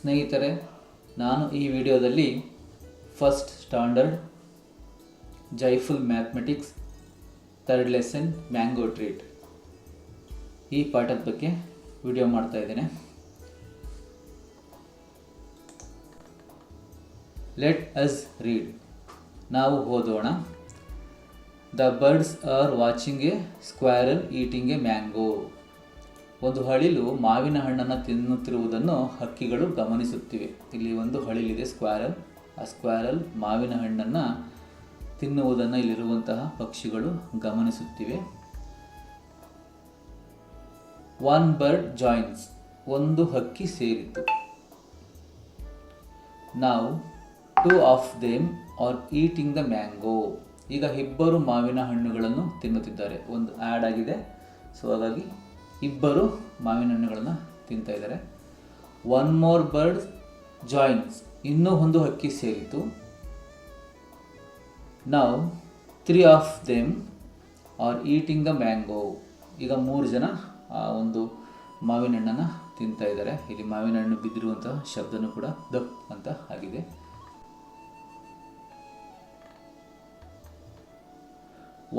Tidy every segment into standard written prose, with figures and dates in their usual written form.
ಸ್ನೇಹಿತರೆ, ನಾನು ಈ ವಿಡಿಯೋದಲ್ಲಿ first standard joyful mathematics third lesson mango treat ಈ ಪಾಠದ ಬಗ್ಗೆ ವಿಡಿಯೋ ಮಾಡ್ತಾ ಇದ್ದೇನೆ. Let us read. ನಾವು ಓದೋಣ. The birds are watching a squirrel eating a mango. ಒಂದು ಹಳಿಲು ಮಾವಿನ ಹಣ್ಣನ್ನು ತಿನ್ನುತ್ತಿರುವುದನ್ನು ಹಕ್ಕಿಗಳು ಗಮನಿಸುತ್ತಿವೆ. ಇಲ್ಲಿ ಒಂದು ಹಳಿಲಿದೆ ಸ್ಕ್ವಾರಲ್. ಆ ಸ್ಕ್ವಾರಲ್ ಮಾವಿನ ಹಣ್ಣನ್ನು ತಿನ್ನುವುದನ್ನು ಇಲ್ಲಿರುವಂತಹ ಪಕ್ಷಿಗಳು ಗಮನಿಸುತ್ತಿವೆ. One bird joins. ಒಂದು ಹಕ್ಕಿ ಸೇರಿತು. ನಾವು two of them R eating the mango. ಈಗ ಇಬ್ಬರು ಮಾವಿನ ಹಣ್ಣುಗಳನ್ನು ತಿನ್ನುತ್ತಿದ್ದಾರೆ. ಒಂದು ಆ್ಯಡ್ ಆಗಿದೆ, ಸೊ ಹಾಗಾಗಿ ಇಬ್ಬರು ಮಾವಿನ ಹಣ್ಣುಗಳನ್ನು ತಿಂತಾ ಇದ್ದಾರೆ. One more bird joins. ಇನ್ನೂ ಒಂದು ಹಕ್ಕಿ ಸೇರಿತು. ನಾವು three of them are eating the mango. ಈಗ 3 ಜನ ಆ ಒಂದು ಮಾವಿನ ಹಣ್ಣನ್ನು ತಿಂತಾ ಇದ್ದಾರೆ. ಇಲ್ಲಿ ಮಾವಿನ ಹಣ್ಣು ಬಿದ್ದಿರುವಂತಹ ಶಬ್ದನೂ ಕೂಡ ದಪ್ ಅಂತ ಆಗಿದೆ.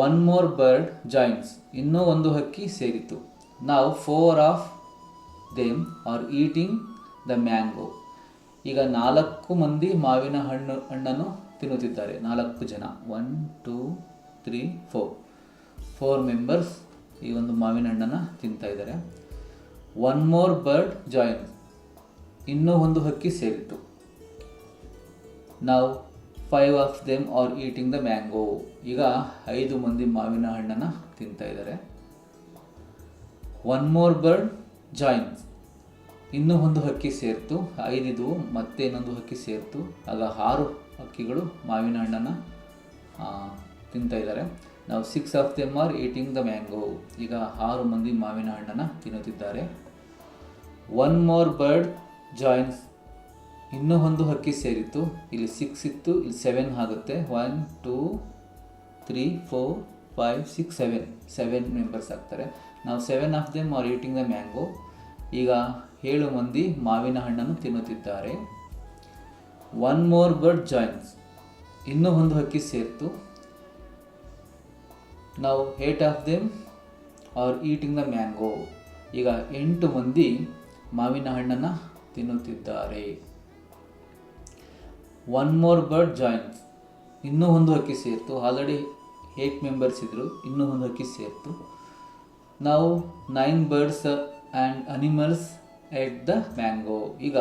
One more bird joins. ಇನ್ನೂ ಒಂದು ಹಕ್ಕಿ ಸೇರಿತು. ನಾವು 4 of them R eating the mango. ಈಗ 4 ಮಂದಿ ಮಾವಿನ ಹಣ್ಣನ್ನು ತಿನ್ನುತ್ತಿದ್ದಾರೆ. 4 ಜನ. 1 2 3 4 ಮೆಂಬರ್ಸ್ ಈ ಒಂದು ಮಾವಿನ ಹಣ್ಣನ್ನು ತಿಂತಾ ಇದ್ದಾರೆ. One more bird joins. ಇನ್ನೂ ಒಂದು ಹಕ್ಕಿ ಸೇರಿತು. ನಾವು 5 of them are eating the mango. ಈಗ 5 ಮಂದಿ ಮಾವಿನ ಹಣ್ಣನ್ನು ತಿಂತಾ ಇದ್ದಾರೆ. One more bird joins. ಇನ್ನೂ ಒಂದು ಹಕ್ಕಿ ಸೇರಿತು. 5 ಇದ್ವು, ಮತ್ತೆ ಇನ್ನೊಂದು ಹಕ್ಕಿ ಸೇರಿತು. ಆಗ 6 ಹಕ್ಕಿಗಳು ಮಾವಿನ ಹಣ್ಣನ್ನು ತಿಂತಾ ಇದ್ದಾರೆ. ನಾವು 6 of them are eating the mango. ಈಗ 6 ಮಂದಿ ಮಾವಿನ ಹಣ್ಣನ್ನು ತಿನ್ನುತ್ತಿದ್ದಾರೆ. One more bird joins. ಇನ್ನೂ ಒಂದು ಹಕ್ಕಿ ಸೇರಿತು. ಇಲ್ಲಿ 6 ಇತ್ತು, ಇಲ್ಲಿ 7 ಆಗುತ್ತೆ. 1 2 3 4 5 6 7 ಮೆಂಬರ್ಸ್ ಆಗ್ತಾರೆ. ನಾವು 7 of them are eating the mango. ಈಗ 7 ಮಂದಿ ಮಾವಿನ ಹಣ್ಣನ್ನು ತಿನ್ನುತ್ತಿದ್ದಾರೆ. One more bird joins. ಇನ್ನೂ ಒಂದು ಹಕ್ಕಿ ಸೇರಿತು. ನಾವು 8 of them are eating the mango. ಈಗ 8 ಮಂದಿ ಮಾವಿನ ಹಣ್ಣನ್ನು ತಿನ್ನುತ್ತಿದ್ದಾರೆ. One more bird joins. ಇನ್ನೂ ಒಂದು ಹಕ್ಕಿ ಸೇರಿತು. ಆಲ್ರೆಡಿ 8 ಮೆಂಬರ್ಸ್ ಇದ್ದರು, ಇನ್ನೂ ಒಂದು ಹಕ್ಕಿ ಸೇರಿತು. ನಾವು 9 birds and animals at the mango. ಈಗ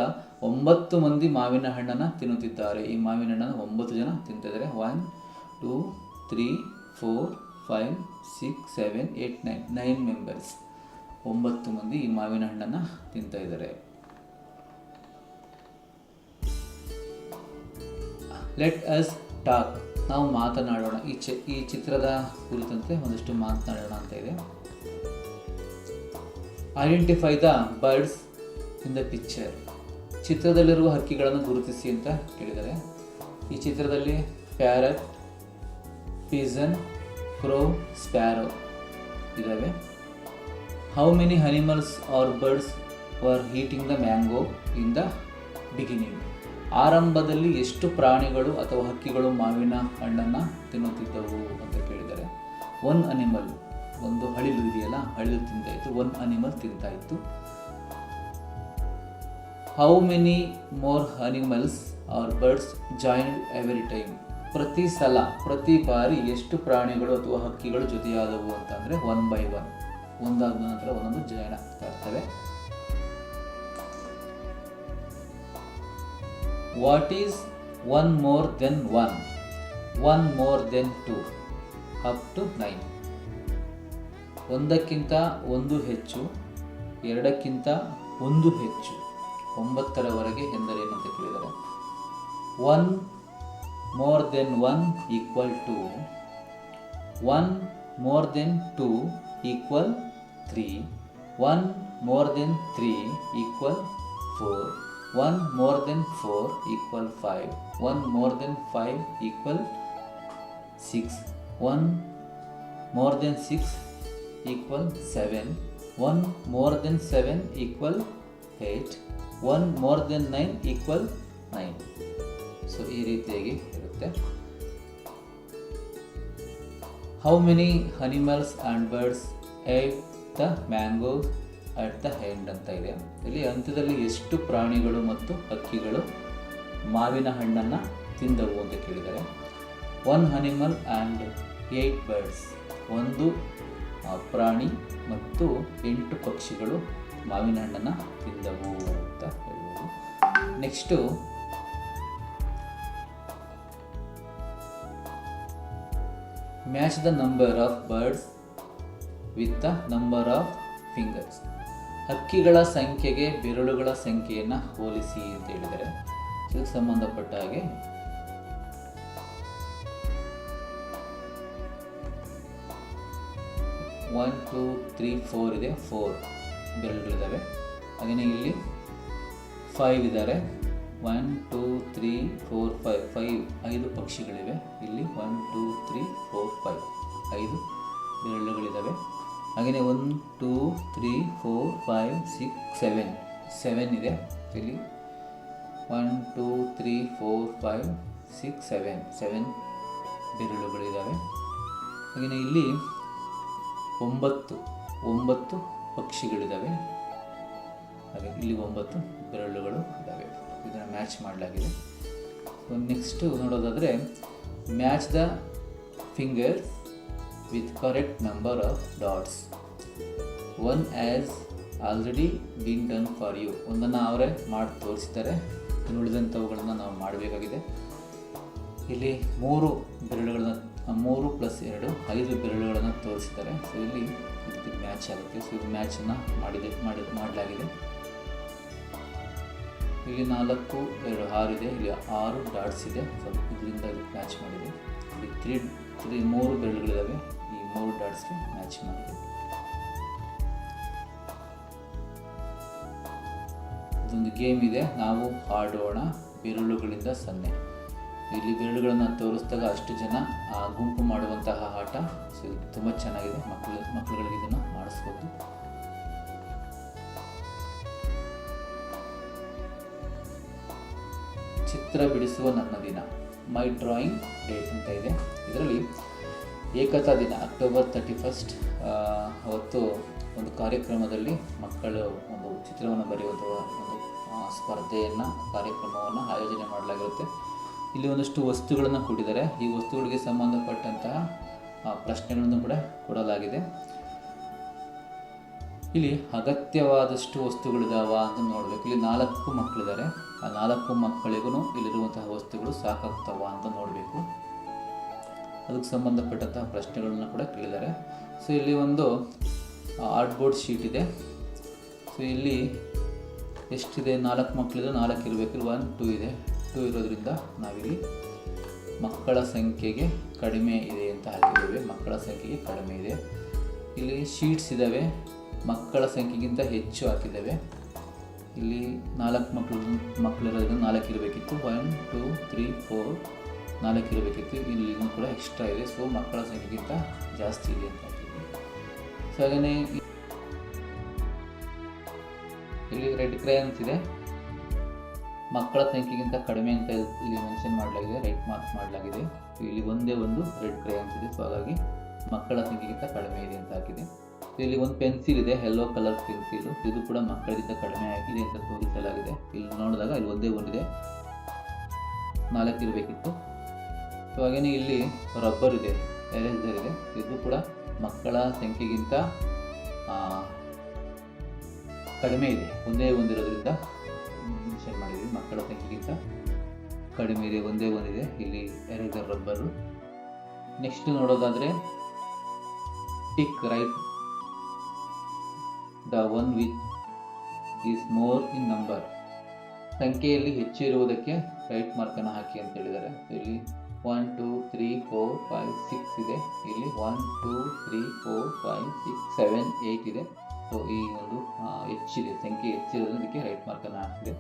9 ಮಂದಿ ಮಾವಿನ ಹಣ್ಣನ್ನು ತಿನ್ನುತ್ತಿದ್ದಾರೆ. ಈ ಮಾವಿನ ಹಣ್ಣನ್ನು 9 ಜನ ತಿಂತಿದ್ದಾರೆ. 1 2 3 4 5 6 7 8 9 ಮೆಂಬರ್ಸ್. 9 ಮಂದಿ ಈ ಮಾವಿನ ಹಣ್ಣನ್ನು ತಿಂತಾ ಇದ್ದಾರೆ. Let us talk. ನಾವು ಮಾತನಾಡೋಣ. ಈ ಚಿತ್ರದ ಕುರಿತಂತೆ ಒಂದಷ್ಟು ಮಾತನಾಡೋಣ ಅಂತ ಇದೆ. Identify the birds in the picture. ಚಿತ್ರದಲ್ಲಿರುವ ಹಕ್ಕಿಗಳನ್ನು ಗುರುತಿಸಿ ಅಂತ ಕೇಳಿದ್ದಾರೆ. ಈ ಚಿತ್ರದಲ್ಲಿ ಪ್ಯಾರಟ್, ಪಿಜನ್, ಕ್ರೋ, ಸ್ಪ್ಯಾರೋ ಇದ್ದಾವೆ. How many animals or birds were eating the mango in the beginning. ಆರಂಭದಲ್ಲಿ ಎಷ್ಟು ಪ್ರಾಣಿಗಳು ಅಥವಾ ಹಕ್ಕಿಗಳು ಮಾವಿನ ಹಣ್ಣನ್ನು ತಿನ್ನುತ್ತಿದ್ದವು ಅಂತ ಕೇಳಿದ್ದಾರೆ. 1 ಅನಿಮಲ್. ಒಂದು ಹಳಿಲು ಇದೆಯಲ್ಲ, ಹಳಿಲು ತಿಂತಾಯಿತ್ತು. 1 ಅನಿಮಲ್ ತಿಂತಾಯಿತ್ತು. How many more animals or birds join every time. ಪ್ರತಿ ಬಾರಿ ಎಷ್ಟು ಪ್ರಾಣಿಗಳು ಅಥವಾ ಹಕ್ಕಿಗಳು ಜೊತೆಯಾದವು ಅಂತಂದರೆ 1 by 1. ಒಂದಾದ ನಂತರ ಒಂದೊಂದು ಜಾಯಿನ್ ಆಗ್ತಾ ಇರ್ತವೆ. What is 1 more than 1? 1 more than 2 up to 9. ಒಂದಕ್ಕಿಂತ ಒಂದು ಹೆಚ್ಚು, ಎರಡಕ್ಕಿಂತ ಒಂದು ಹೆಚ್ಚು, 9ರವರೆಗೆ ಎಂದರೇನು ಅಂತ ಕೇಳಿದರೆ 1 more than 1 equal to 1 more than 2 equal 3, 1 more than 3 equal 4, 1 more than 4 equal 5, 1 more than 5 equal 6, 1 more than 6 equal 7, 1 more than 7 equal 8, 1 more than 9 equal 9. So ಈ ರೀತಿಯಾಗಿ ಇರುತ್ತೆ. How many animals and birds eight the mangoes at the end ಅಂತ ಇದೆ. ಇಲ್ಲಿ ಅಂತ್ಯದಲ್ಲಿ ಎಷ್ಟು ಪ್ರಾಣಿಗಳು ಮತ್ತು ಹಕ್ಕಿಗಳು ಮಾವಿನ ಹಣ್ಣನ್ನು ತಿಂದವು ಅಂತ ಕೇಳಿದ್ದಾರೆ. 1 ಅನಿಮಲ್ ಆ್ಯಂಡ್ 8 ಬರ್ಡ್ಸ್, ಒಂದು ಪ್ರಾಣಿ ಮತ್ತು 8 ಪಕ್ಷಿಗಳು ಮಾವಿನ ಹಣ್ಣನ್ನು ತಿಂದವು ಅಂತ ಹೇಳ್ಬೋದು. Next match the number of birds with the number of fingers. ಹಕ್ಕಿಗಳ ಸಂಖ್ಯೆಗೆ ಬೆರಳುಗಳ ಸಂಖ್ಯೆಯನ್ನು ಹೋಲಿಸಿ ಅಂತ ಹೇಳಿದರೆ ಇದಕ್ಕೆ ಸಂಬಂಧಪಟ್ಟ ಹಾಗೆ 1 2 3 4 ಇದೆ, 4 ಬೆರಳುಗಳಿದ್ದಾವೆ. ಹಾಗೆಯೇ ಇಲ್ಲಿ 5 ಇದ್ದಾರೆ, 1 2 3 4 5 5 ಪಕ್ಷಿಗಳಿವೆ. ಇಲ್ಲಿ 1 2 3 4 5 5 ಬೆರಳುಗಳಿದ್ದಾವೆ. ಹಾಗೆಯೇ 1 2 3 4 5 6 7 ಇದೆ. ಇಲ್ಲಿ 1 2 3 4 5 6 7 ಬೆರಳುಗಳಿದ್ದಾವೆ. ಹಾಗೆಯೇ ಇಲ್ಲಿ 9 ಪಕ್ಷಿಗಳಿದ್ದಾವೆ. ಹಾಗೆ ಇಲ್ಲಿ 9 ಬೆರಳುಗಳು ಇದ್ದಾವೆ. ಇದನ್ನು ಮ್ಯಾಚ್ ಮಾಡಲಾಗಿದೆ. ಸೊ ನೆಕ್ಸ್ಟು ನೋಡೋದಾದರೆ match the fingers with correct number of dots. 1 has already been done for you. ಒಂದನ್ನು ಅವರೇ ಮಾಡಿ ತೋರಿಸಿದ್ದಾರೆ, ಉಳಿದಂಥವುಗಳನ್ನು ನಾವು ಮಾಡಬೇಕಾಗಿದೆ. ಇಲ್ಲಿ 3 ಬೆರಳುಗಳನ್ನ 3 + 2 5 ಬೆರಳುಗಳನ್ನು ತೋರಿಸಿದ್ದಾರೆ. ಸೊ ಇಲ್ಲಿ ಇದಕ್ಕೆ ಮ್ಯಾಚ್ ಆಗುತ್ತೆ. ಸೊ ಇದು ಮ್ಯಾಚನ್ನು ಮಾಡಲಾಗಿದೆ. ಇಲ್ಲಿ 4 2 6 ಇದೆ, ಇಲ್ಲಿ 6 ಡಾಟ್ಸ್ ಇದೆ. ಸೊ ಇದರಿಂದ ಇದಕ್ಕೆ ಮ್ಯಾಚ್ ಮಾಡಿದೆ. ಇಲ್ಲಿ 3 ಬೆರಳುಗಳಿದ್ದಾವೆ, ಈ 3 ಡಾಟ್ಸ್ಗೆ ಮ್ಯಾಚ್ ಮಾಡಿದೆ. ಇದೊಂದು ಗೇಮ್ ಇದೆ, ನಾವು ಆಡೋಣ ಬೆರಳುಗಳಿಂದ 0. ಇಲ್ಲಿ ಬೆರಳುಗಳನ್ನು ತೋರಿಸಿದಾಗ ಅಷ್ಟು ಜನ ಗುಂಪು ಮಾಡುವಂತಹ ಆಟ. ಸೊ ಇದು ತುಂಬ ಚೆನ್ನಾಗಿದೆ, ಮಕ್ಕಳುಗಳಿಗೆ ಇದನ್ನು ಮಾಡಿಸ್ಬೋದು. ಚಿತ್ರ ಬಿಡಿಸುವ ನನ್ನ ದಿನ, ಮೈ ಡ್ರಾಯಿಂಗ್ ಡೇಟ್ ಅಂತ ಇದೆ. ಇದರಲ್ಲಿ ಏಕತಾ ದಿನ ಅಕ್ಟೋಬರ್ 31 ಅವತ್ತು ಒಂದು ಕಾರ್ಯಕ್ರಮದಲ್ಲಿ ಮಕ್ಕಳು ಒಂದು ಚಿತ್ರವನ್ನು ಬರೆಯುವಂಥ ಒಂದು ಸ್ಪರ್ಧೆಯನ್ನು ಕಾರ್ಯಕ್ರಮವನ್ನು ಆಯೋಜನೆ ಮಾಡಲಾಗಿರುತ್ತೆ. ಇಲ್ಲಿ ಒಂದಷ್ಟು ವಸ್ತುಗಳನ್ನು ಕೊಟ್ಟಿದ್ದಾರೆ. ಈ ವಸ್ತುಗಳಿಗೆ ಸಂಬಂಧಪಟ್ಟಂತಹ ಪ್ರಶ್ನೆಗಳನ್ನು ಕೂಡ ಕೊಡಲಾಗಿದೆ. ಇಲ್ಲಿ ಅಗತ್ಯವಾದಷ್ಟು ವಸ್ತುಗಳಿದಾವ ಅಂತ ನೋಡಬೇಕು. ಇಲ್ಲಿ 4 ಮಕ್ಕಳಿದ್ದಾರೆ. ಆ 4 ಮಕ್ಕಳಿಗೂ ಇಲ್ಲಿರುವಂತಹ ವಸ್ತುಗಳು ಸಾಕಾಗ್ತವ ಅಂತ ನೋಡಬೇಕು. ಅದಕ್ಕೆ ಸಂಬಂಧಪಟ್ಟಂತಹ ಪ್ರಶ್ನೆಗಳನ್ನು ಕೂಡ ಕೇಳಿದ್ದಾರೆ. ಸೊ ಇಲ್ಲಿ ಒಂದು ಆರ್ಟ್ ಬೋರ್ಡ್ ಶೀಟ್ ಇದೆ. ಸೊ ಇಲ್ಲಿ ಎಷ್ಟಿದೆ, 4 ಮಕ್ಕಳಿದೆ, 4 ಇರಬೇಕು. 1 2 ಇದೆ, 2 ಇರೋದ್ರಿಂದ ನಾವಿಲ್ಲಿ ಮಕ್ಕಳ ಸಂಖ್ಯೆಗೆ ಕಡಿಮೆ ಇದೆ ಅಂತ ಹಾಕಿದ್ದೇವೆ. ಮಕ್ಕಳ ಸಂಖ್ಯೆಗೆ ಕಡಿಮೆ ಇದೆ. ಇಲ್ಲಿ ಶೀಟ್ಸ್ ಇದ್ದಾವೆ, ಮಕ್ಕಳ ಸಂಖ್ಯೆಗಿಂತ ಹೆಚ್ಚು ಹಾಕಿದ್ದೇವೆ. ಇಲ್ಲಿ 4 ಮಕ್ಕಳಿರೋದ್ರಿಂದ 4 ಇರಬೇಕಿತ್ತು. 1 2 3 4 4 ಇರಬೇಕಿತ್ತು. ಇಲ್ಲಿ ಕೂಡ ಎಕ್ಸ್ಟ್ರಾ ಇದೆ. ಸೊ ಮಕ್ಕಳ ಸಂಖ್ಯೆಗಿಂತ ಜಾಸ್ತಿ ಇದೆ ಅಂತ ಹಾಕಿದ್ವಿ. ಸೊ ಹಾಗೆಯೇ ಇಲ್ಲಿ ರೆಡ್ ಕ್ರಯಾನ್ಸ್ ಇದೆ, ಮಕ್ಕಳ ಸಂಖ್ಯೆಗಿಂತ ಕಡಿಮೆ ಅಂತ ಇಲ್ಲಿ ಮೆನ್ಷನ್ ಮಾಡಲಾಗಿದೆ, ರೈಟ್ ಮಾರ್ಕ್ ಮಾಡಲಾಗಿದೆ. ಇಲ್ಲಿ ಒಂದೇ ಒಂದು ರೆಡ್ ಕ್ರಯಾನ್ಸ್ ಇದೆ. ಸೊ ಹಾಗಾಗಿ ಮಕ್ಕಳ ಸಂಖ್ಯೆಗಿಂತ ಕಡಿಮೆ ಇದೆ ಅಂತ ಹಾಕಿದೆ. ಇಲ್ಲಿ ಒಂದು ಪೆನ್ಸಿಲ್ ಇದೆ, ಯೆಲ್ಲೋ ಕಲರ್ ಪೆನ್ಸಿಲ್. ಇದು ಕೂಡ ಮಕ್ಕಳಿಗಿಂತ ಕಡಿಮೆ ಆಗಿದೆ ಅಂತ ತೋರಿಸಲಾಗಿದೆ. ಇಲ್ಲಿ ನೋಡಿದಾಗ ಇಲ್ಲಿ ಒಂದೇ ಒಂದಿದೆ, 4 ಇರಬೇಕಿತ್ತು. ಸೊ ಹಾಗೆಯೇ ಇಲ್ಲಿ ರಬ್ಬರ್ ಇದೆ, ಎರೇಸರ್ ಇದೆ. ಇದು ಕೂಡ ಮಕ್ಕಳ ಸಂಖ್ಯೆಗಿಂತ ಕಡಿಮೆ ಇದೆ, ಒಂದೇ ಒಂದಿರೋದ್ರಿಂದ ಮೆನ್ಷನ್ ಮಾಡಿದ್ದೀವಿ. ಮಕ್ಕಳ ಸಂಖ್ಯೆಗಿಂತ ಕಡಿಮೆ ಇದೆ, ಒಂದೇ ಒಂದಿದೆ. ಇಲ್ಲಿ ಎರೇಸರ್, ರಬ್ಬರು. ನೆಕ್ಸ್ಟ್ ನೋಡೋದಾದರೆ tick right the one which is more in number. ಸಂಖ್ಯೆಯಲ್ಲಿ ಹೆಚ್ಚು ಇರುವುದಕ್ಕೆ ರೈಟ್ ಮಾರ್ಕನ್ನು ಹಾಕಿ ಅಂತ ಹೇಳಿದ್ದಾರೆ. ಇಲ್ಲಿ 1 2 3 4 5 6 ಇದೆ. ಇಲ್ಲಿ 1 2 3 4 5 6 7 8 ಇದೆ. ಸೊ ಈ ಒಂದು ಹೆಚ್ಚಿದೆ, ಸಂಖ್ಯೆ ಹೆಚ್ಚಿರೋದಕ್ಕೆ ರೈಟ್ ಮಾರ್ಕನ್ನು ಹಾಕಿದೆ.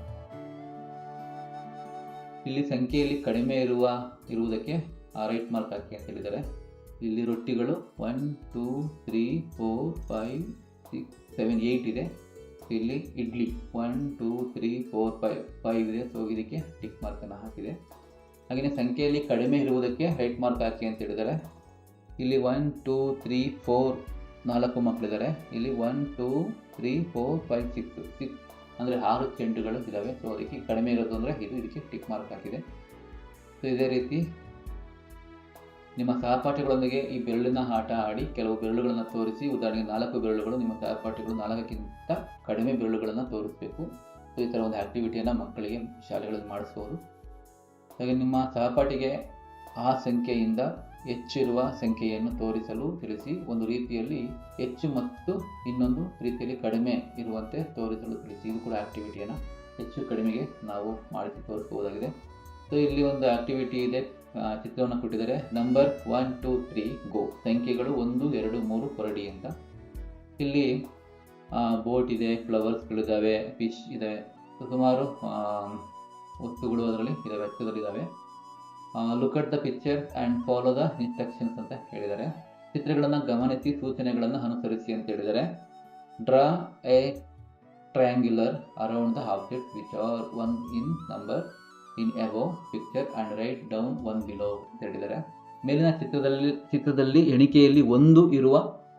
ಇಲ್ಲಿ ಸಂಖ್ಯೆಯಲ್ಲಿ ಕಡಿಮೆ ಇರುವುದಕ್ಕೆ ರೈಟ್ ಮಾರ್ಕ್ ಹಾಕಿ ಅಂತ ಹೇಳಿದ್ದಾರೆ. ಇಲ್ಲಿ ರೊಟ್ಟಿಗಳು 1 2 3 4 5 6 7 8 ಇದೆ. ಇಲ್ಲಿ ಇಡ್ಲಿ 1 2 3 4 5 ಇದೆ. ಸೊ ಇದಕ್ಕೆ ಟಿಕ್ ಮಾರ್ಕನ್ನು ಹಾಕಿದೆ. ಹಾಗೆಯೇ ಸಂಖ್ಯೆಯಲ್ಲಿ ಕಡಿಮೆ ಇರುವುದಕ್ಕೆ ರೈಟ್ ಮಾರ್ಕ್ ಹಾಕಿ ಅಂತ ಹೇಳಿದ್ದಾರೆ. ಇಲ್ಲಿ 1 2 3 4 4 ಮಕ್ಕಳಿದ್ದಾರೆ. ಇಲ್ಲಿ 1 2 3 4 5 6 ಅಂದರೆ 6 ಚೆಂಡುಗಳು ಇದ್ದಾವೆ. ಸೊ ಅದಕ್ಕೆ ಕಡಿಮೆ ಇರೋದು ಅಂದರೆ ಇದಕ್ಕೆ ಟಿಕ್ ಮಾರ್ಕ್ ಹಾಕಿದೆ. ಸೊ ಇದೇ ರೀತಿ ನಿಮ್ಮ ಸಹಪಾಠಿಗಳೊಂದಿಗೆ ಈ ಬೆರಳಿನ ಆಟ ಆಡಿ ಕೆಲವು ಬೆರಳುಗಳನ್ನು ತೋರಿಸಿ, ಉದಾಹರಣೆಗೆ 4 ಬೆರಳುಗಳು, ನಿಮ್ಮ ಸಹಪಾಠಿಗಳು 4ಕ್ಕಿಂತ ಕಡಿಮೆ ಬೆರಳುಗಳನ್ನು ತೋರಿಸಬೇಕು. ಸೊ ಈ ಥರ ಒಂದು ಆ್ಯಕ್ಟಿವಿಟಿಯನ್ನು ಮಕ್ಕಳಿಗೆ ಶಾಲೆಗಳಲ್ಲಿ ಮಾಡಿಸ್ಬೋದು. ಹಾಗೆ ನಿಮ್ಮ ಸಹಪಾಠಿಗೆ ಆ ಸಂಖ್ಯೆಯಿಂದ ಹೆಚ್ಚಿರುವ ಸಂಖ್ಯೆಯನ್ನು ತೋರಿಸಲು ತಿಳಿಸಿ. ಒಂದು ರೀತಿಯಲ್ಲಿ ಹೆಚ್ಚು ಮತ್ತು ಇನ್ನೊಂದು ರೀತಿಯಲ್ಲಿ ಕಡಿಮೆ ಇರುವಂತೆ ತೋರಿಸಲು ತಿಳಿಸಿ. ಇದು ಕೂಡ ಆ್ಯಕ್ಟಿವಿಟಿಯನ್ನು ಹೆಚ್ಚು ಕಡಿಮೆಗೆ ನಾವು ಮಾಡಿಸಿ ತೋರಿಸಬಹುದಾಗಿದೆ. ಸೊ ಇಲ್ಲಿ ಒಂದು ಆ್ಯಕ್ಟಿವಿಟಿ ಇದೆ, ಚಿತ್ರವನ್ನು ಕೊಟ್ಟಿದ್ದಾರೆ. ನಂಬರ್ 1 2 3 ಗೋ, ಸಂಖ್ಯೆಗಳು 1 2 3 ಹೊರಡಿ ಅಂತ. ಇಲ್ಲಿ ಬೋಟ್ ಇದೆ, ಫ್ಲವರ್ಸ್ಗಳಿದ್ದಾವೆ, ಫಿಶ್ ಇದೆ, ಸುಮಾರು ವಸ್ತುಗಳು ಅದರಲ್ಲಿ ಇದ್ದಾವೆ, ಚಿತ್ರದಲ್ಲಿದ್ದಾವೆ. Look at the picture and follow the instructions ಅಂತ ಹೇಳಿದ್ದಾರೆ. ಚಿತ್ರಗಳನ್ನು ಗಮನಿಸಿ ಸೂಚನೆಗಳನ್ನು ಅನುಸರಿಸಿ ಅಂತ ಹೇಳಿದ್ದಾರೆ. Draw a triangular around the object which are 1 in number in above picture and write down 1 below ಅಂತ ಹೇಳಿದ್ದಾರೆ. ಮೇಲಿನ ಚಿತ್ರದಲ್ಲಿ ಎಣಿಕೆಯಲ್ಲಿ 1 ಇರುವ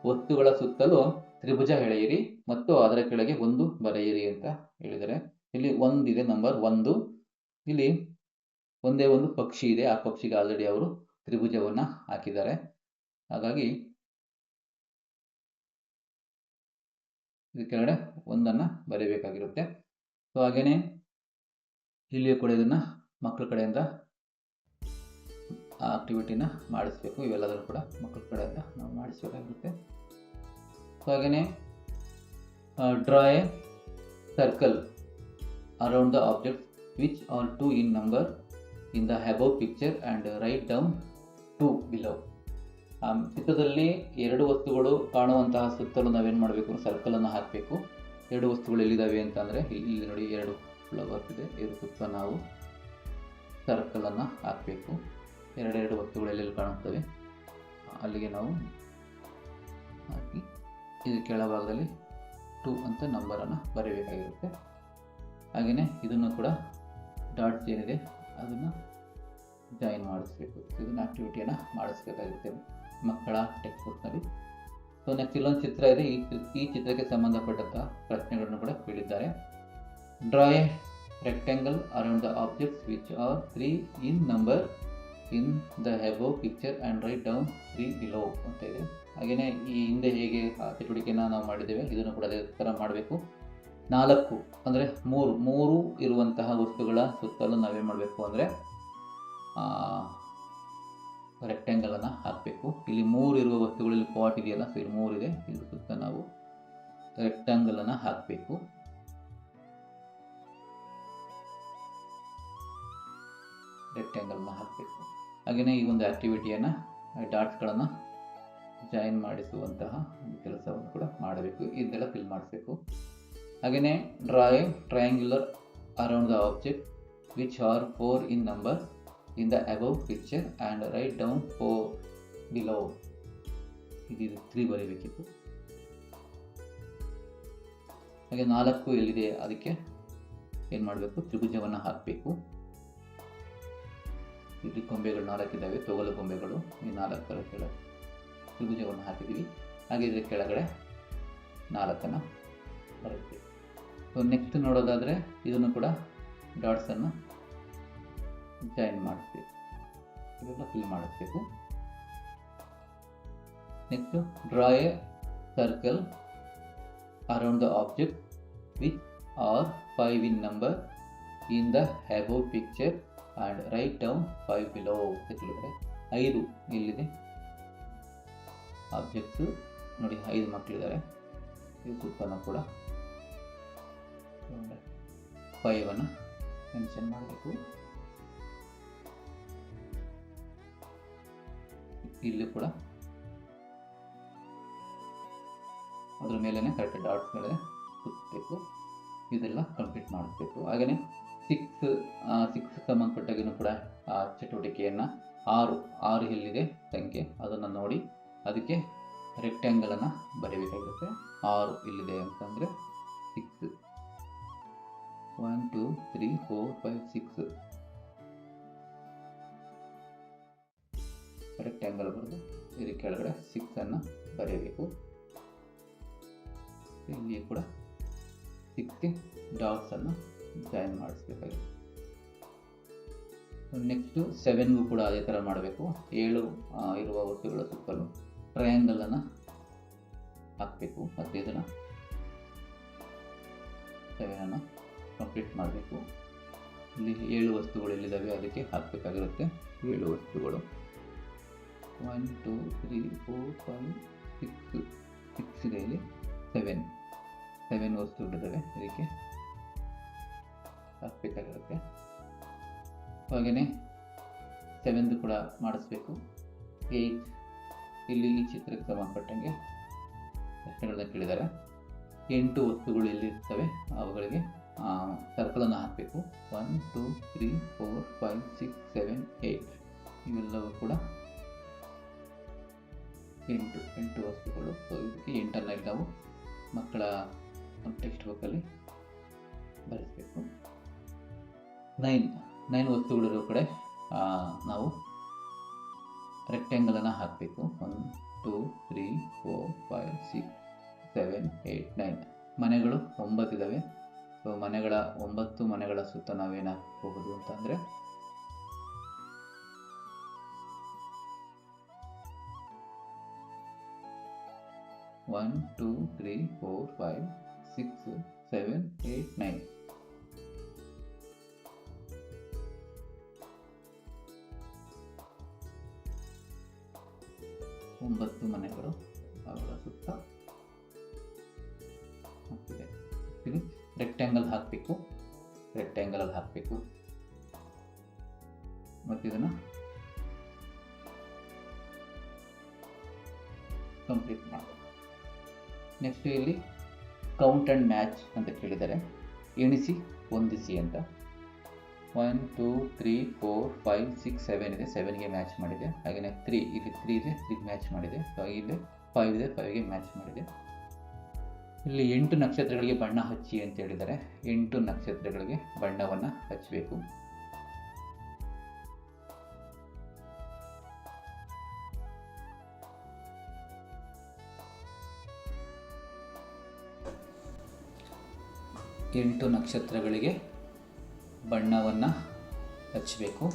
ವಸ್ತುಗಳ ಸುತ್ತಲೂ ತ್ರಿಭುಜ ಎಳೆಯಿರಿ ಮತ್ತು ಅದರ ಕೆಳಗೆ 1 ಬರೆಯಿರಿ ಅಂತ ಹೇಳಿದ್ದಾರೆ. ಇಲ್ಲಿ 1 ಇದೆ, ನಂಬರ್ 1. ಇಲ್ಲಿ ಒಂದೇ ಒಂದು ಪಕ್ಷಿ ಇದೆ, ಆ ಪಕ್ಷಿಗೆ ಆಲ್ರೆಡಿ ಅವರು ತ್ರಿಭುಜವನ್ನು ಹಾಕಿದ್ದಾರೆ. ಹಾಗಾಗಿ ಇದು ಕೆಳಗಡೆ 1 ಬರೀಬೇಕಾಗಿರುತ್ತೆ. ಸೊ ಹಾಗೆಯೇ ಇಲ್ಲಿಯೂ ಕೂಡ ಇದನ್ನು ಮಕ್ಕಳ ಕಡೆಯಿಂದ ಆ ಆಕ್ಟಿವಿಟಿನ ಮಾಡಿಸ್ಬೇಕು. ಇವೆಲ್ಲದನ್ನು ಕೂಡ ಮಕ್ಕಳ ಕಡೆಯಿಂದ ನಾವು ಮಾಡಿಸಬೇಕಾಗಿರುತ್ತೆ. ಸೊ ಹಾಗೆಯೇ draw A circle around the objects which are 2 in number in the above picture and write down 2 below. ಚಿತ್ರದಲ್ಲಿ 2 ವಸ್ತುಗಳು ಕಾಣುವಂತಹ ಸುತ್ತಲೂ ನಾವೇನು ಮಾಡಬೇಕು, ಸರ್ಕಲನ್ನು ಹಾಕಬೇಕು. 2 ವಸ್ತುಗಳು ಎಲ್ಲಿದ್ದಾವೆ ಅಂತಂದರೆ ಇಲ್ಲಿ ನೋಡಿ, 2 ಫ್ಲವರ್ಸ್ ಇದೆ, ಇದ್ರ ಸುತ್ತ ನಾವು ಸರ್ಕಲನ್ನು ಹಾಕಬೇಕು. 2 ವಸ್ತುಗಳು ಎಲ್ಲೆಲ್ಲಿ ಕಾಣುತ್ತವೆ ಅಲ್ಲಿಗೆ ನಾವು ಹಾಕಿ ಇದು ಕೆಳಭಾಗದಲ್ಲಿ 2 ಅಂತ ನಂಬರನ್ನು ಬರೀಬೇಕಾಗಿರುತ್ತೆ. ಹಾಗೆಯೇ ಇದನ್ನು ಕೂಡ ಡಾಟ್ಸ್ ಏನಿದೆ ಅದನ್ನು ಜಾಯಿನ್ ಮಾಡಿಸ್ಬೇಕು. ಇದನ್ನು ಆ್ಯಕ್ಟಿವಿಟಿಯನ್ನು ಮಾಡಿಸ್ಬೇಕಾಗುತ್ತೆ ಮಕ್ಕಳ ಟೆಕ್ಸ್ಟ್ ಬುಕ್ನಲ್ಲಿ. ಸೊ ನೆಕ್ಸ್ಟ್ ಇಲ್ಲೊಂದು ಚಿತ್ರ ಇದೆ. ಈ ಚಿತ್ರಕ್ಕೆ ಸಂಬಂಧಪಟ್ಟಂಥ ಪ್ರಶ್ನೆಗಳನ್ನು ಕೂಡ ಕೇಳಿದ್ದಾರೆ. Draw A rectangle around the objects which are 3 in number in the above picture and write down 3 below ಅಂತ ಇದೆ. ಹಾಗೆಯೇ ಈ ಹಿಂದೆ ಹೇಗೆ ಆ ಚಟುವಟಿಕೆಯನ್ನು ನಾವು ಮಾಡಿದ್ದೇವೆ ಇದನ್ನು ಕೂಡ ಅದೇ ಥರ ಮಾಡಬೇಕು. 4 ಅಂದರೆ 3 ಇರುವಂತಹ ವಸ್ತುಗಳ ಸುತ್ತಲೂ ನಾವೇನು ಮಾಡಬೇಕು ಅಂದರೆ ರೆಕ್ಟ್ಯಾಂಗಲನ್ನು ಹಾಕಬೇಕು. ಇಲ್ಲಿ 3 ಇರುವ ವಸ್ತುಗಳಲ್ಲಿ ಪಾಟ್ ಇದೆಯಲ್ಲ, ಸೊ ಇಲ್ಲಿ 3 ಇದೆ, ಇದ್ರ ಸುತ್ತ ನಾವು ರೆಕ್ಟ್ಯಾಂಗಲನ್ನು ಹಾಕಬೇಕು. ಹಾಗೆಯೇ ಈ ಒಂದು ಆ್ಯಕ್ಟಿವಿಟಿಯನ್ನು ಡಾಟ್ಸ್ಗಳನ್ನು ಜಾಯಿನ್ ಮಾಡಿಸುವಂತಹ ಒಂದು ಕೆಲಸವನ್ನು ಕೂಡ ಮಾಡಬೇಕು. ಇದನ್ನೆಲ್ಲ ಫಿಲ್ ಮಾಡಿಸಬೇಕು. ಹಾಗೆಯೇ draw a triangular around the object which R 4 in number in the above picture and write down 4 below. ಇದು 3 ಬರೀಬೇಕಿತ್ತು. ಹಾಗೆ 4 ಎಲ್ಲಿದೆ ಅದಕ್ಕೆ ಏನು ಮಾಡಬೇಕು, ತ್ರಿಭುಜವನ್ನು ಹಾಕಬೇಕು. ಇಲ್ಲಿ ಕೊಂಬೆಗಳು 4 ಇದ್ದಾವೆ, ತೊಗಲು ಕೊಂಬೆಗಳು. ಈ 4 ಕೆಳಗೆ ತ್ರಿಭುಜವನ್ನು ಹಾಕಿದ್ದೀವಿ. ಹಾಗೆ ಇದರ ಕೆಳಗಡೆ 4 ಬರುತ್ತೆ. ಸೊ ನೆಕ್ಸ್ಟ್ ನೋಡೋದಾದರೆ ಇದನ್ನು ಕೂಡ ಡಾಟ್ಸನ್ನು ಜಾಯಿನ್ ಮಾಡಿಸ್ಬೇಕು. ಇದೆಲ್ಲ ಫಿಲ್ ಮಾಡಿಸ್ಬೇಕು. Next draw A circle around the object which R 5 in number in the above picture and write down 5 below ಅಂತ ಹೇಳಿದರೆ 5 ಇಲ್ಲಿದೆ ಆಬ್ಜೆಕ್ಟ್ಸು ನೋಡಿ, 5 ಮಕ್ಕಳಿದ್ದಾರೆ. ಇದು ಸುತ್ತಲೂ ಕೂಡ 5 ಮೆನ್ಷನ್ ಮಾಡಬೇಕು. ಇಲ್ಲಿ ಕೂಡ ಅದರ ಮೇಲೇ ಕರೆಕ್ಟ್ ಡಾಟ್ಸ್ ಮೇಲೆ ಸುತ್ತಬೇಕು. ಇದೆಲ್ಲ ಕಂಪ್ಲೀಟ್ ಮಾಡಿಸ್ಬೇಕು. ಹಾಗೆಯೇ 6 ಸಂಬಂಧಪಟ್ಟಾಗೂ ಕೂಡ ಆ ಚಟುವಟಿಕೆಯನ್ನು 6 ಎಲ್ಲಿದೆ ಸಂಖ್ಯೆ ಅದನ್ನು ನೋಡಿ ಅದಕ್ಕೆ ರೆಕ್ಟ್ಯಾಂಗಲನ್ನು ಬರೀಬೇಕಾಗಿರುತ್ತೆ. 6 ಇಲ್ಲಿದೆ ಅಂತಂದರೆ 6 1 2 3 4 5 6 ರೆಕ್ಟ್ಯಾಂಗಲ್ ಬರೆದು ಇದರ ಕೆಳಗಡೆ 6 ಅನ್ನು ಬರೆಯಬೇಕು. ಇಲ್ಲಿ ಕೂಡ 6 ಡಾಟ್ಸ್ ಅನ್ನು ಜಾಯಿನ್ ಮಾಡಿಸ್ಬೇಕಾಗಿದೆ. ನೆಕ್ಸ್ಟು 7ಗೂ ಕೂಡ ಅದೇ ಥರ ಮಾಡಬೇಕು. 7 ಇರುವ ವಸ್ತುಗಳ ಸುತ್ತಲೂ ಟ್ರಯಾಂಗಲನ್ನು ಹಾಕಬೇಕು ಮತ್ತು ಇದನ್ನು 7 ಕಂಪ್ಲೀಟ್ ಮಾಡಬೇಕು. ಇಲ್ಲಿ 7 ವಸ್ತುಗಳು ಎಲ್ಲಿದ್ದಾವೆ ಅದಕ್ಕೆ ಹಾಕಬೇಕಾಗಿರುತ್ತೆ. 7 ವಸ್ತುಗಳು 1 2 3 4 5 6 ಇದೆ. ಇಲ್ಲಿ 7 ವಸ್ತುಗಳಿದ್ದಾವೆ, ಇದಕ್ಕೆ ಹಾಕಬೇಕಾಗಿರುತ್ತೆ. ಹಾಗೆಯೇ 7 ಕೂಡ ಮಾಡಿಸ್ಬೇಕು. 8 ಇಲ್ಲಿ ಈ ಚಿತ್ರಕ್ಕೆ ಸಂಬಂಧಪಟ್ಟಂಗೆ ಪ್ರಶ್ನೆಗಳನ್ನ ಕೇಳಿದ್ದಾರೆ. 8 ವಸ್ತುಗಳು ಎಲ್ಲಿರ್ತವೆ ಅವುಗಳಿಗೆ ಸರ್ಕಲನ್ನು ಹಾಕಬೇಕು. 1 2 3 4 5 6 7 8 ಇವೆಲ್ಲವೂ ಕೂಡ 8 ವಸ್ತುಗಳು. ಸೊ ಇದಕ್ಕೆ 8 ನಾವು ಮಕ್ಕಳ ಟೆಕ್ಸ್ಟ್ ಬುಕ್ಕಲ್ಲಿ ಬರೆಸಬೇಕು. 9 ವಸ್ತುಗಳಿರೋ ಕಡೆ ನಾವು ರೆಕ್ಟ್ಯಾಂಗಲನ್ನು ಹಾಕಬೇಕು. 1 2 3 4 5 6 7 8 9 ಮನೆಗಳು 9 ಇದ್ದಾವೆ. ಸೊ 9 ಮನೆಗಳ ಸುತ್ತ ನಾವೇನು ಹಾಕಬಹುದು ಅಂತಂದರೆ ಒನ್ 2 3 4 5 6 7 8 9 9 ಮನೆಗಳು ಅವರ ಸುತ್ತ ಹಾಕಿದೆ. ಇಲ್ಲಿ ರೆಕ್ಟ್ಯಾಂಗಲ್ ಹಾಕಬೇಕು. ರೆಕ್ಟ್ಯಾಂಗಲಲ್ಲಿ ಹಾಕಬೇಕು ಮತ್ತು ಇದನ್ನು ಕಂಪ್ಲೀಟ್ ಮಾಡಬೇಕು. ನೆಕ್ಸ್ಟ್ ಇಲ್ಲಿ ಕೌಂಟ್ ಆ್ಯಂಡ್ ಮ್ಯಾಚ್ ಅಂತ ಕೇಳಿದ್ದಾರೆ. ಎಣಿಸಿ ಹೊಂದಿಸಿ ಅಂತ. 1 2 3 4 5 6 7 ಇದೆ. 7ಗೆ ಮ್ಯಾಚ್ ಮಾಡಿದೆ. ಹಾಗೆಯೇ 3 ಇಲ್ಲಿ 3 ಇದೆ, 3 ಮ್ಯಾಚ್ ಮಾಡಿದೆ. ಇಲ್ಲಿ 5 ಇದೆ, 5ಗೆ ಮ್ಯಾಚ್ ಮಾಡಿದೆ. ಇಲ್ಲಿ 8 ನಕ್ಷತ್ರಗಳಿಗೆ ಬಣ್ಣ ಹಚ್ಚಿ ಅಂತ ಹೇಳಿದ್ದಾರೆ. 8 ನಕ್ಷತ್ರಗಳಿಗೆ ಬಣ್ಣವನ್ನು ಹಚ್ಚಬೇಕು. ಎಂಟು ನಕ್ಷತ್ರಗಳಿಗೆ ಬಣ್ಣವನ್ನು ಹಚ್ಚಬೇಕು.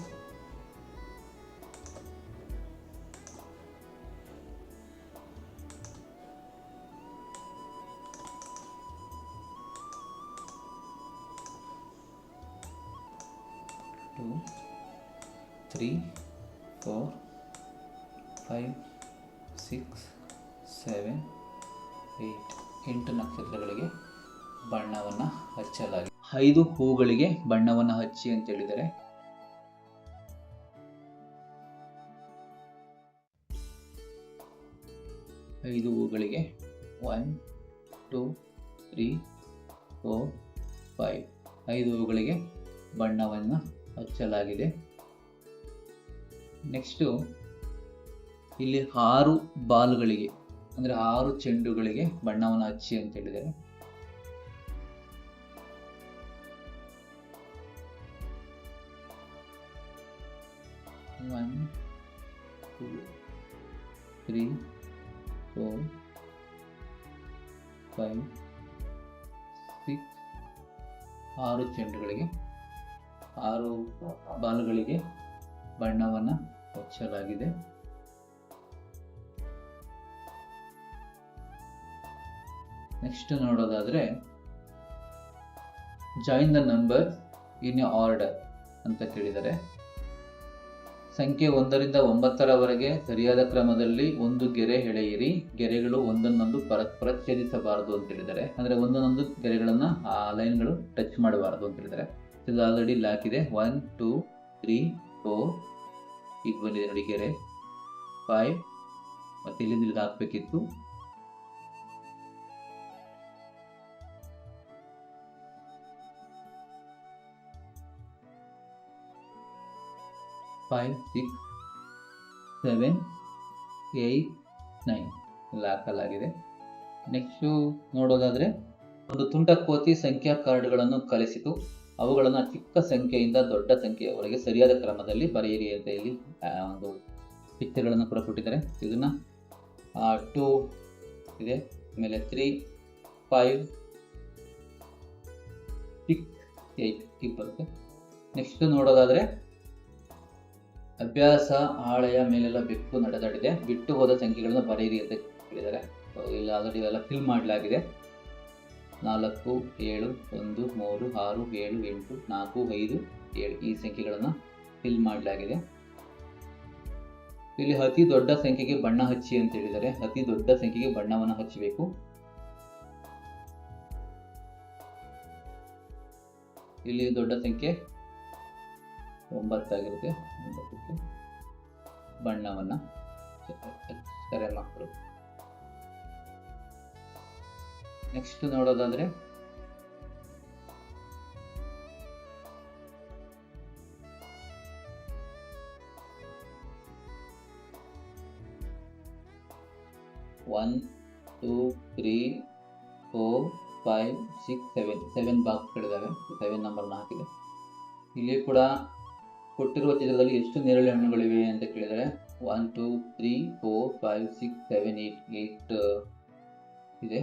ಟೂ 3 4 5 6 7 8 8 ನಕ್ಷತ್ರಗಳಿಗೆ ಬಣ್ಣವನ್ನು ಹಚ್ಚಲಾಗಿದೆ. 5 ಹೂಗಳಿಗೆ ಬಣ್ಣವನ್ನು ಹಚ್ಚಿ ಅಂತ ಹೇಳಿದರೆ 5 ಹೂಗಳಿಗೆ 1 2 3 4 5 5 ಹೂಗಳಿಗೆ ಬಣ್ಣವನ್ನು ಹಚ್ಚಲಾಗಿದೆ. ನೆಕ್ಸ್ಟು ಇಲ್ಲಿ 6 ಬಾಲ್ಗಳಿಗೆ ಅಂದರೆ 6 ಚೆಂಡುಗಳಿಗೆ ಬಣ್ಣವನ್ನು ಹಚ್ಚಿ ಅಂತ ಹೇಳಿದ್ದಾರೆ. 1 2 3 4 5 6 6 ಚೆಂಡುಗಳಿಗೆ 6 ಬಾಲ್ಗಳಿಗೆ ಬಣ್ಣವನ್ನು ಹಚ್ಚಲಾಗಿದೆ. ನೆಕ್ಸ್ಟ್ ನೋಡೋದಾದರೆ join the number in a order ಅಂತ ಕೇಳಿದ್ದಾರೆ. ಸಂಖ್ಯೆ 1 ರಿಂದ 9ರವರೆಗೆ ಸರಿಯಾದ ಕ್ರಮದಲ್ಲಿ ಒಂದು ಗೆರೆ ಎಳೆಯಿರಿ. ಗೆರೆಗಳು ಒಂದನ್ನೊಂದು ಪರಸ್ಪರ ಛೇದಿಸಬಾರದು ಅಂತ ಹೇಳಿದ್ದಾರೆ. ಅಂದರೆ ಒಂದೊಂದು ಗೆರೆಗಳನ್ನು ಆ ಲೈನ್ಗಳು ಟಚ್ ಮಾಡಬಾರದು ಅಂತ ಹೇಳಿದ್ದಾರೆ. ಇದು ಆಲ್ರೆಡಿ ಇಲ್ಲಿ ಹಾಕಿದೆ. 1 2 3 4 ಈಗ ಬಂದಿದೆ ನೋಡಿ ಗೆರೆ 5 ಮತ್ತು ಇಲ್ಲಿಂದ ಇಲ್ಲಿಗೆ ಹಾಕಬೇಕಿತ್ತು. ಫೈವ್ 6 7 8 9 ಎಲ್ಲ ಹಾಕಲಾಗಿದೆ. ನೆಕ್ಸ್ಟು ನೋಡೋದಾದರೆ ಒಂದು ತುಂಟಕೋತಿ ಸಂಖ್ಯಾ ಕಾರ್ಡ್ಗಳನ್ನು ಕಲಿಸಿತು. ಅವುಗಳನ್ನು ಚಿಕ್ಕ ಸಂಖ್ಯೆಯಿಂದ ದೊಡ್ಡ ಸಂಖ್ಯೆಯವರೆಗೆ ಸರಿಯಾದ ಕ್ರಮದಲ್ಲಿ ಬರೆಯಿರಿ ಅಂತ ಇಲ್ಲಿ ಒಂದು ಪಿಕ್ಚರ್ಗಳನ್ನು ಕೂಡ ಕೊಟ್ಟಿದ್ದಾರೆ. ಇದನ್ನು 2 ಇದೆ, ಆಮೇಲೆ 3, 5, 6, 8 ಹೀಗೆ ಬರುತ್ತೆ. ನೆಕ್ಸ್ಟ್ ನೋಡೋದಾದರೆ ಅಭ್ಯಾಸ ಹಾಳೆಯ ಮೇಲೆಲ್ಲ ಬೆಕ್ಕು ನಡೆದಾಡಿದೆ, ಬಿಟ್ಟು ಹೋದ ಸಂಖ್ಯೆಗಳನ್ನು ಬರೆಯಿರಿ ಅಂತ ಹೇಳಿದ್ದಾರೆ. ಇಲ್ಲಿ ಆಲ್ರೆಡಿ ಇವೆಲ್ಲ ಫಿಲ್ ಮಾಡಲಾಗಿದೆ. 4, 7, 1, 3, 6, 7, 8, 4, 5, 7 ಈ ಸಂಖ್ಯೆಗಳನ್ನು ಫಿಲ್ ಮಾಡಲಾಗಿದೆ. ಇಲ್ಲಿ ಅತಿ ದೊಡ್ಡ ಸಂಖ್ಯೆಗೆ ಬಣ್ಣ ಹಚ್ಚಿ ಅಂತ ಹೇಳಿದ್ದಾರೆ. ಅತಿ ದೊಡ್ಡ ಸಂಖ್ಯೆಗೆ ಬಣ್ಣವನ್ನು ಹಚ್ಚಬೇಕು. ಇಲ್ಲಿ ದೊಡ್ಡ ಸಂಖ್ಯೆ 9 ಆಗಿರುತ್ತೆ. 9ಕ್ಕೆ ಬಣ್ಣವನ್ನು ಹಚ್ತಾರೆ ಮಕ್ಕಳು. ನೆಕ್ಸ್ಟ್ ನೋಡೋದಾದ್ರೆ ಒನ್ 2 3 4 5 6 7 ಬಾಕ್ಸ್ಗಳಿದ್ದಾವೆ. 7 ನಂಬರ್ನ ಹಾಕಿದೆ. ಇಲ್ಲಿ ಕೂಡ ಕೊಟ್ಟಿರುವ ಚಿತ್ರದಲ್ಲಿ ಎಷ್ಟು ನೇರಳೆ ಹಣ್ಣುಗಳಿವೆ ಅಂತ ಕೇಳಿದರೆ 1 2 3 4 5 6 7 8 ಇದೆ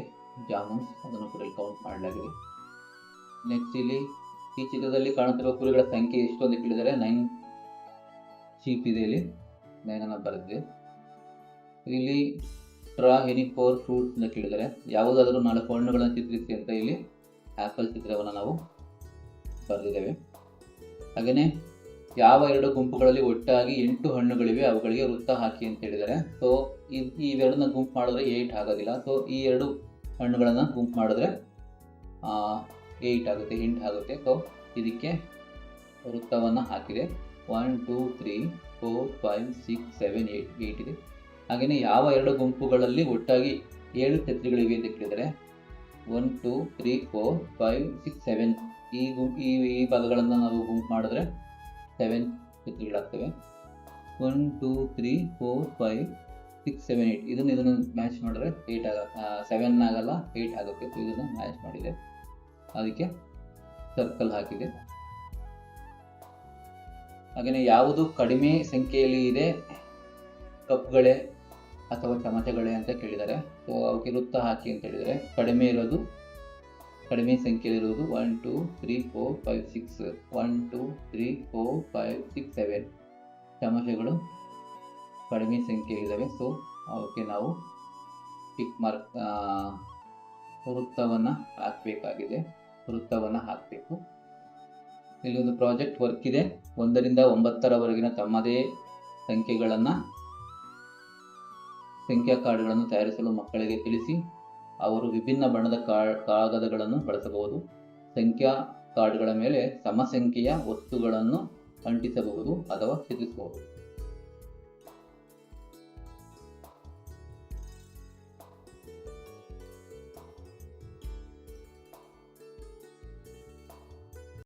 ಜಾಮೂನ್ಸ್. ಅದನ್ನು ಕೂಡ ಕೌಂಟ್ ಮಾಡಲಾಗಿದೆ. ನೆಕ್ಸ್ಟ್ ಇಲ್ಲಿ ಈ ಚಿತ್ರದಲ್ಲಿ ಕಾಣುತ್ತಿರುವ ಕುರಿಗಳ ಸಂಖ್ಯೆ ಎಷ್ಟು ಅಂತ ಕೇಳಿದರೆ 9 ಶೀಪ್ ಇದೆ. ಇಲ್ಲಿ 9 ಅನ್ನು ಬರೆದಿದೆ. ಇಲ್ಲಿ ಡ್ರಾ ಎನಿ 4 ಫ್ರೂಟ್ಸ್ ಅಂತ ಕೇಳಿದರೆ ಯಾವುದಾದರೂ 4 ಹಣ್ಣುಗಳನ್ನು ಚಿತ್ರಿಸಿ ಅಂತ ಇಲ್ಲಿ ಆ್ಯಪಲ್ ಚಿತ್ರವನ್ನು ನಾವು ಬರೆದಿದ್ದೇವೆ. ಹಾಗೆಯೇ ಯಾವ 2 ಗುಂಪುಗಳಲ್ಲಿ ಒಟ್ಟಾಗಿ 8 ಹಣ್ಣುಗಳಿವೆ ಅವುಗಳಿಗೆ ವೃತ್ತ ಹಾಕಿ ಅಂತ ಹೇಳಿದ್ದಾರೆ. ಸೊ ಇವೆರಡನ್ನ ಗುಂಪು ಮಾಡಿದ್ರೆ 8 ಆಗೋದಿಲ್ಲ. ಸೊ ಈ 2 ಹಣ್ಣುಗಳನ್ನು ಗುಂಪು ಮಾಡಿದ್ರೆ 8 ಆಗುತ್ತೆ, 8 ಆಗುತ್ತೆ. ಸೊ ಇದಕ್ಕೆ ವೃತ್ತವನ್ನು ಹಾಕಿದೆ. 1 2 3 4 5 6 7 8 ಇದೆ. ಹಾಗೆಯೇ ಯಾವ 2 ಗುಂಪುಗಳಲ್ಲಿ ಒಟ್ಟಾಗಿ 7 ಛತ್ರಿಗಳಿವೆ ಅಂತ ಕೇಳಿದರೆ 1 2 3 4 5 6 7 ಈ ಭಾಗಗಳನ್ನು ನಾವು ಗುಂಪು ಮಾಡಿದ್ರೆ 7 ಛತ್ರಿಗಳಾಗ್ತವೆ. 1 2 3 4 5 6 7 8 ಇದನ್ನು ಮ್ಯಾಚ್ ಮಾಡಿದ್ರೆ 7 ಆಗಲ್ಲ, 8 ಆಗುತ್ತೆ. ಸೊ ಇದನ್ನು ಮ್ಯಾಚ್ ಮಾಡಿದೆ, ಅದಕ್ಕೆ ಸರ್ಕಲ್ ಹಾಕಿದೆ. ಹಾಗೆಯೇ ಯಾವುದು ಕಡಿಮೆ ಸಂಖ್ಯೆಯಲ್ಲಿ ಇದೆ, ಕಪ್ಗಳೇ ಅಥವಾ ಚಮಚಗಳೇ ಅಂತ ಕೇಳಿದ್ದಾರೆ. ಸೊ ಅವಕ್ಕೆ ವೃತ್ತ ಹಾಕಿ ಅಂತ ಹೇಳಿದರೆ ಕಡಿಮೆ ಸಂಖ್ಯೆಯಲ್ಲಿರುವುದು 1 2 3 4 5 6 1 2 3 4 5 6 7 ಚಮಚಗಳು ಕಡಿಮೆ ಸಂಖ್ಯೆಯಲ್ಲಿದ್ದಾವೆ. ಸೊ ಅವಕ್ಕೆ ನಾವು ಟಿಕ್ ಮಾರ್ಕ್ ವೃತ್ತವನ್ನು ಹಾಕಬೇಕಾಗಿದೆ. ವೃತ್ತವನ್ನು ಹಾಕಬೇಕು. ಇಲ್ಲಿ ಒಂದು ಪ್ರಾಜೆಕ್ಟ್ ವರ್ಕ್ ಇದೆ. 1 ರಿಂದ 9ರವರೆಗಿನ ತಮ್ಮದೇ ಸಂಖ್ಯಾ ಕಾರ್ಡ್ಗಳನ್ನು ತಯಾರಿಸಲು ಮಕ್ಕಳಿಗೆ ತಿಳಿಸಿ. ಅವರು ವಿಭಿನ್ನ ಬಣ್ಣದ ಕಾಗದಗಳನ್ನು ಬಳಸಬಹುದು. ಸಂಖ್ಯಾ ಕಾರ್ಡ್ಗಳ ಮೇಲೆ ಸಮ ಸಂಖ್ಯೆಯ ವಸ್ತುಗಳನ್ನು ಅಂಟಿಸಬಹುದು ಅಥವಾ ಚಿತ್ರಿಸಬಹುದು.